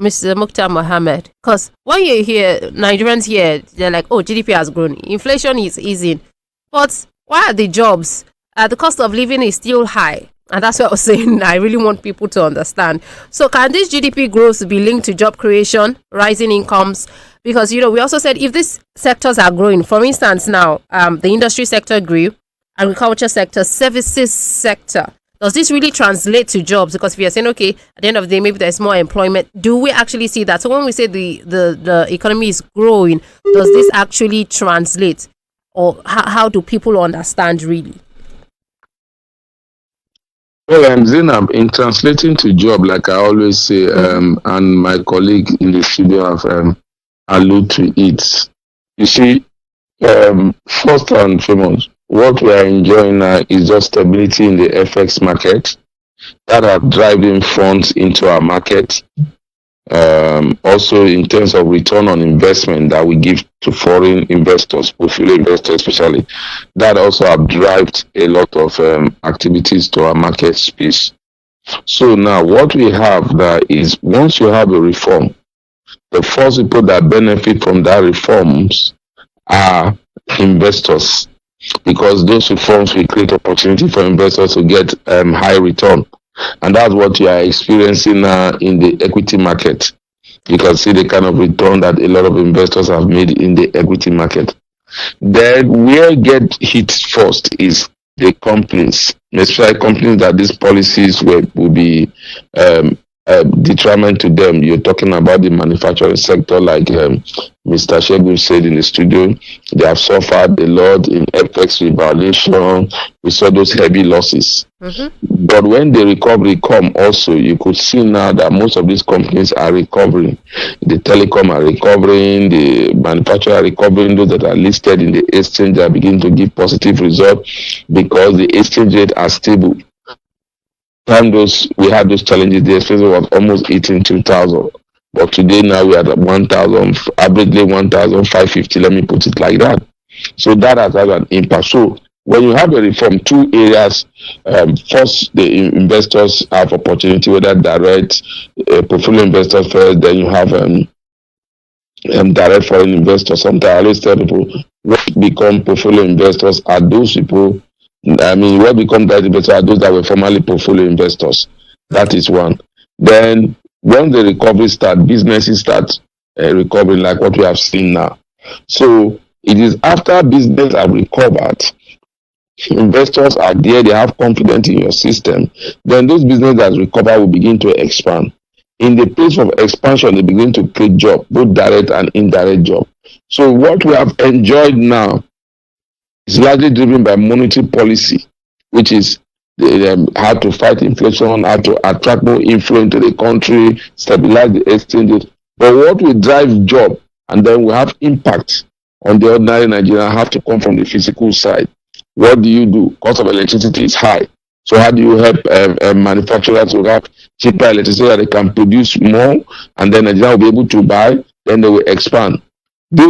Mr. Muktar Muhammed? Because when you hear Nigerians here, they're like, oh, GDP has grown, inflation is easing. But why are the jobs? The cost of living is still high. And that's what I was saying. I really want people to understand. So can this GDP growth be linked to job creation, rising incomes? Because, we also said if these sectors are growing, for instance, now, the industry sector grew, agriculture sector, services sector. Does this really translate to jobs? Because if you're saying, okay, at the end of the day, maybe there's more employment, do we actually see that? So when we say the economy is growing, does this actually translate? Or how do people understand really? Well, Zainab, in translating to job, like I always say, and my colleague in the studio have alluded to it. You see, first and foremost, what we are enjoying now is just stability in the FX market that are driving funds into our market. Also, in terms of return on investment that we give to foreign investors, portfolio investors especially, that also have driven a lot of activities to our market space. So now what we have there is once you have a reform, the first people that benefit from that reforms are investors, because those reforms will create opportunity for investors to get high return. And that's what you are experiencing now in the equity market. You can see the kind of return that a lot of investors have made in the equity market. Then where get hit first is the companies, especially companies that these policies will be determined to them. You're talking about the manufacturing sector, like Mr. Shegun said in the studio. They have suffered a lot in FX revaluation. We saw those heavy losses. But when the recovery come also, you could see now that most of these companies are recovering. The telecom are recovering, the manufacturer are recovering, those that are listed in the exchange are beginning to give positive results because the exchange rate are stable. We had those challenges, the exchange was almost 18,200. But today now we are at 1,000, averagely 1,550, let me put it like that. So that has had an impact. So when you have a reform, two areas, first the investors have opportunity, whether direct portfolio investors first, then you have direct foreign investors. Sometimes I always tell people what become portfolio investors are those people, what become direct investors are those that were formerly portfolio investors. That is one. Then when the recovery starts, businesses start recovering like what we have seen now. So it is after business have recovered, investors are there, they have confidence in your system, then those businesses that recover will begin to expand. In the place of expansion, they begin to create job, both direct and indirect job. So what we have enjoyed now is largely driven by monetary policy, which is how to fight inflation, how to attract more inflow into the country, stabilize the exchanges. But what will drive job and then we have impact on the ordinary Nigerian have to come from the physical side. What do you do? Cost of electricity is high. So how do you help manufacturers to have cheaper electricity so that they can produce more and then Nigeria will be able to buy, then they will expand.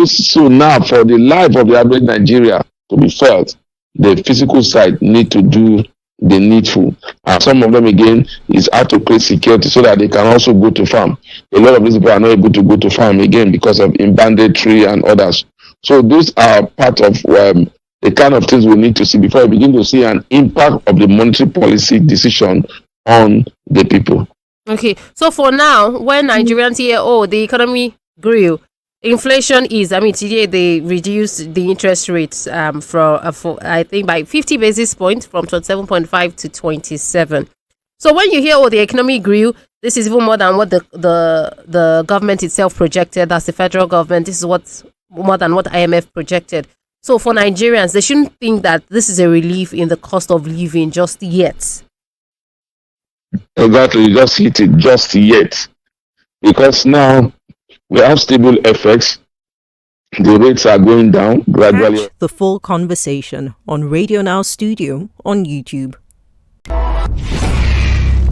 So now for the life of the average Nigeria to be felt, the physical side need to do the needful. And some of them again is how to create security so that they can also go to farm. A lot of these people are not able to go to farm again because of banditry and others. So those are part of the kind of things we need to see before we begin to see an impact of the monetary policy decision on the people. Okay, so for now, when Nigerians hear, the economy grew, inflation is, today they reduced the interest rates for I think by 50 basis points from 27.5 to 27. So when you hear, the economy grew, this is even more than what the government itself projected. That's the federal government. This is more than what IMF projected. So for Nigerians, they shouldn't think that this is a relief in the cost of living just yet. Exactly, you just hit it, just yet. Because now we have stable FX. The rates are going down gradually. Catch the full conversation on Radio Now Studio on YouTube.